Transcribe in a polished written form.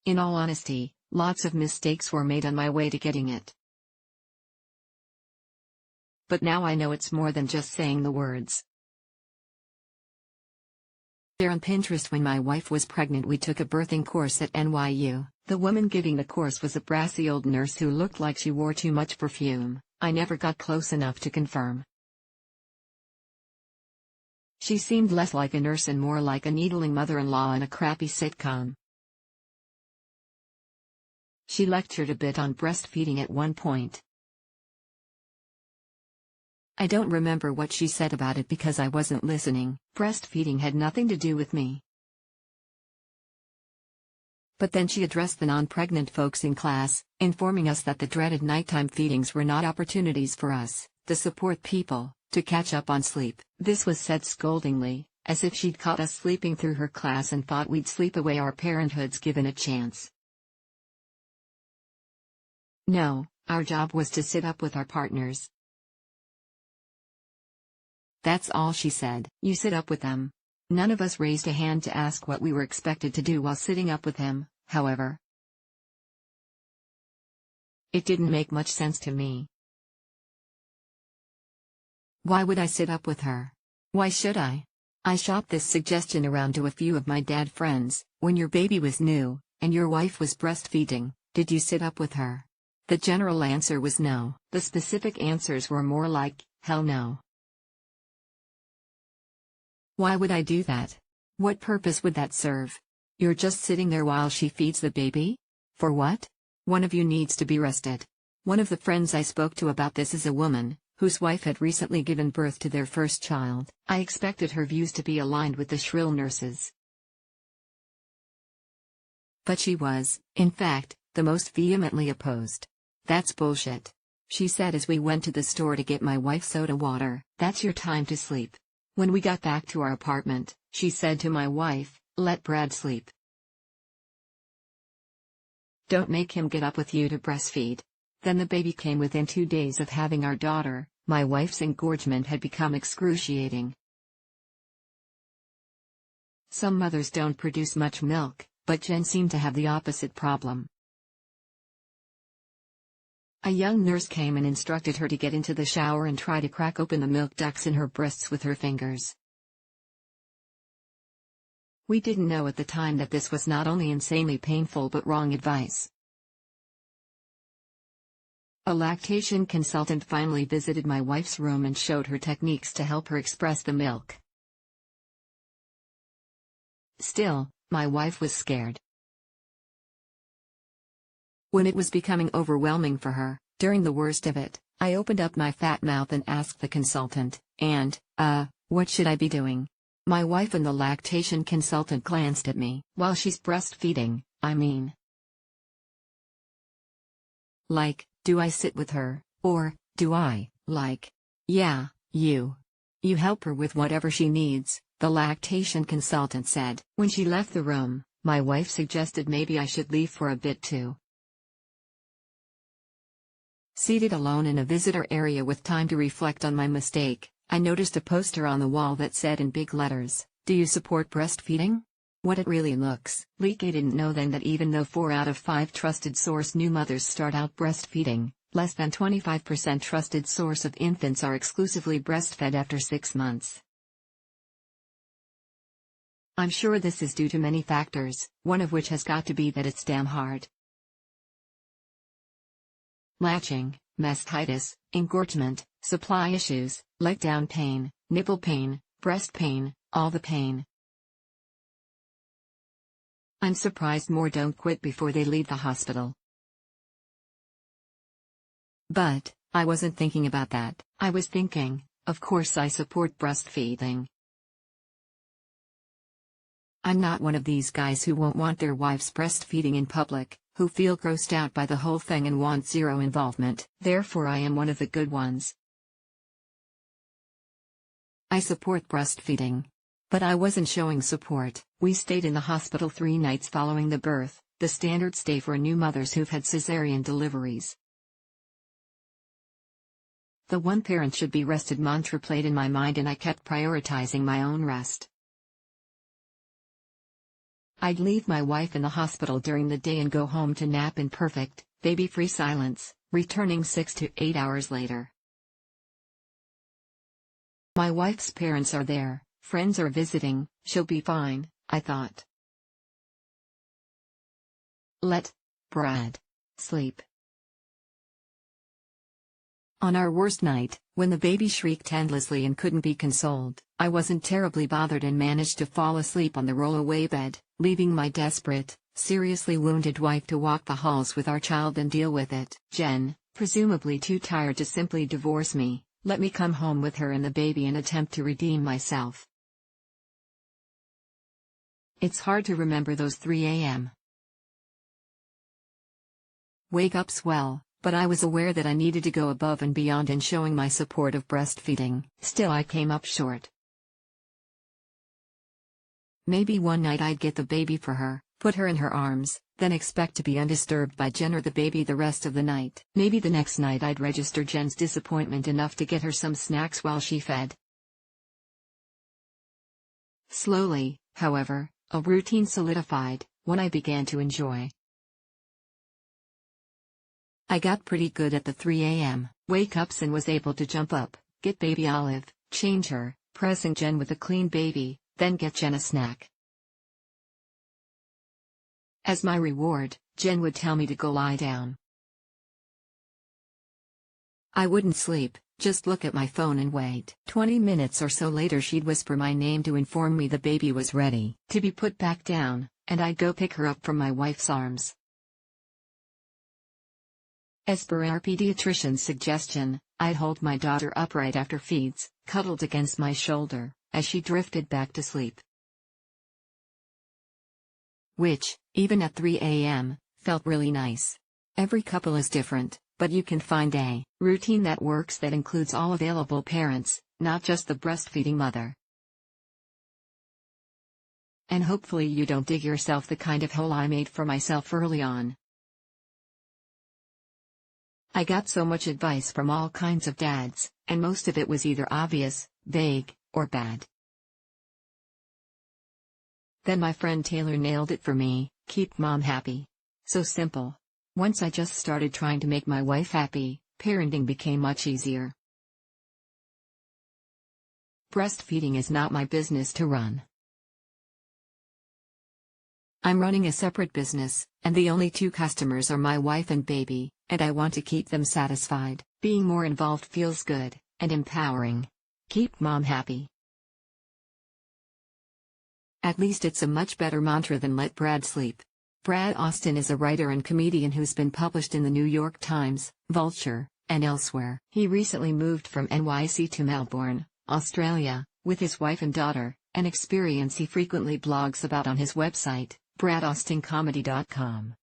In all honesty, lots of mistakes were made on my way to getting it. But now I know it's more than just saying the words. There on Pinterest, when my wife was pregnant, we took a birthing course at NYU. The woman giving the course was a brassy old nurse who looked like she wore too much perfume. I never got close enough to confirm. She seemed less like a nurse and more like a needling mother-in-law in a crappy sitcom. She lectured a bit on breastfeeding at one point. I don't remember what she said about it because I wasn't listening. Breastfeeding had nothing to do with me. But then she addressed the non-pregnant folks in class, informing us that the dreaded nighttime feedings were not opportunities for us, the support people, to catch up on sleep. This was said scoldingly, as if she'd caught us sleeping through her class and thought we'd sleep away our parenthoods given a chance. No, our job was to sit up with our partners. That's all she said. You sit up with them. None of us raised a hand to ask what we were expected to do while sitting up with him, however. It didn't make much sense to me. Why would I sit up with her? Why should I? I shopped this suggestion around to a few of my dad friends. When your baby was new, and your wife was breastfeeding, did you sit up with her? The general answer was no. The specific answers were more like, hell no. Why would I do that? What purpose would that serve? You're just sitting there while she feeds the baby? For what? One of you needs to be rested. One of the friends I spoke to about this is a woman, whose wife had recently given birth to their first child. I expected her views to be aligned with the shrill nurses. But she was, in fact, the most vehemently opposed. That's bullshit, she said as we went to the store to get my wife soda water. That's your time to sleep. When we got back to our apartment, she said to my wife, let Brad sleep. Don't make him get up with you to breastfeed. Then the baby came within 2 days of having our daughter. My wife's engorgement had become excruciating. Some mothers don't produce much milk, but Jen seemed to have the opposite problem. A young nurse came and instructed her to get into the shower and try to crack open the milk ducts in her breasts with her fingers. We didn't know at the time that this was not only insanely painful but wrong advice. A lactation consultant finally visited my wife's room and showed her techniques to help her express the milk. Still, my wife was scared. When it was becoming overwhelming for her, during the worst of it, I opened up my fat mouth and asked the consultant, what should I be doing? My wife and the lactation consultant glanced at me. While she's breastfeeding, I mean. Like, do I sit with her, or, do I, yeah, you help her with whatever she needs, the lactation consultant said. When she left the room, my wife suggested maybe I should leave for a bit too. Seated alone in a visitor area with time to reflect on my mistake, I noticed a poster on the wall that said in big letters, "Do you support breastfeeding?" What it really looks like. I didn't know then that even though 4 out of 5 trusted source new mothers start out breastfeeding, less than 25% trusted source of infants are exclusively breastfed after 6 months. I'm sure this is due to many factors, one of which has got to be that it's damn hard. Latching, mastitis, engorgement, supply issues, letdown pain, nipple pain, breast pain, all the pain. I'm surprised more don't quit before they leave the hospital. But, I wasn't thinking about that. I was thinking, of course I support breastfeeding. I'm not one of these guys who won't want their wives breastfeeding in public, who feel grossed out by the whole thing and want zero involvement. Therefore I am one of the good ones. I support breastfeeding. But I wasn't showing support. We stayed in the hospital 3 nights following the birth, the standard stay for new mothers who've had cesarean deliveries. The one parent should be rested mantra played in my mind and I kept prioritizing my own rest. I'd leave my wife in the hospital during the day and go home to nap in perfect, baby-free silence, returning 6 to 8 hours later. My wife's parents are there, friends are visiting, she'll be fine, I thought. Let Brad sleep. On our worst night, when the baby shrieked endlessly and couldn't be consoled, I wasn't terribly bothered and managed to fall asleep on the roll-away bed, leaving my desperate, seriously wounded wife to walk the halls with our child and deal with it. Jen, presumably too tired to simply divorce me, let me come home with her and the baby and attempt to redeem myself. It's hard to remember those 3 a.m. wake-ups well, but I was aware that I needed to go above and beyond in showing my support of breastfeeding. Still, I came up short. Maybe one night I'd get the baby for her, put her in her arms, then expect to be undisturbed by Jen or the baby the rest of the night. Maybe the next night I'd register Jen's disappointment enough to get her some snacks while she fed. Slowly, however, a routine solidified, one I began to enjoy. I got pretty good at the 3 a.m. wake-ups and was able to jump up, get baby Olive, change her, pressing Jen with a clean baby, then get Jen a snack. As my reward, Jen would tell me to go lie down. I wouldn't sleep, just look at my phone and wait. 20 minutes or so later she'd whisper my name to inform me the baby was ready to be put back down, and I'd go pick her up from my wife's arms. As per our pediatrician's suggestion, I'd hold my daughter upright after feeds, cuddled against my shoulder, as she drifted back to sleep. Which, even at 3 a.m., felt really nice. Every couple is different, but you can find a routine that works that includes all available parents, not just the breastfeeding mother. And hopefully you don't dig yourself the kind of hole I made for myself early on. I got so much advice from all kinds of dads, and most of it was either obvious, vague, or bad. Then my friend Taylor nailed it for me: keep mom happy. So simple. Once I just started trying to make my wife happy, parenting became much easier. Breastfeeding is not my business to run. I'm running a separate business, and the only 2 customers are my wife and baby, and I want to keep them satisfied. Being more involved feels good, and empowering. Keep mom happy. At least it's a much better mantra than let Brad sleep. Brad Austin is a writer and comedian who's been published in the New York Times, Vulture, and elsewhere. He recently moved from NYC to Melbourne, Australia, with his wife and daughter, an experience he frequently blogs about on his website, bradaustingcomedy.com.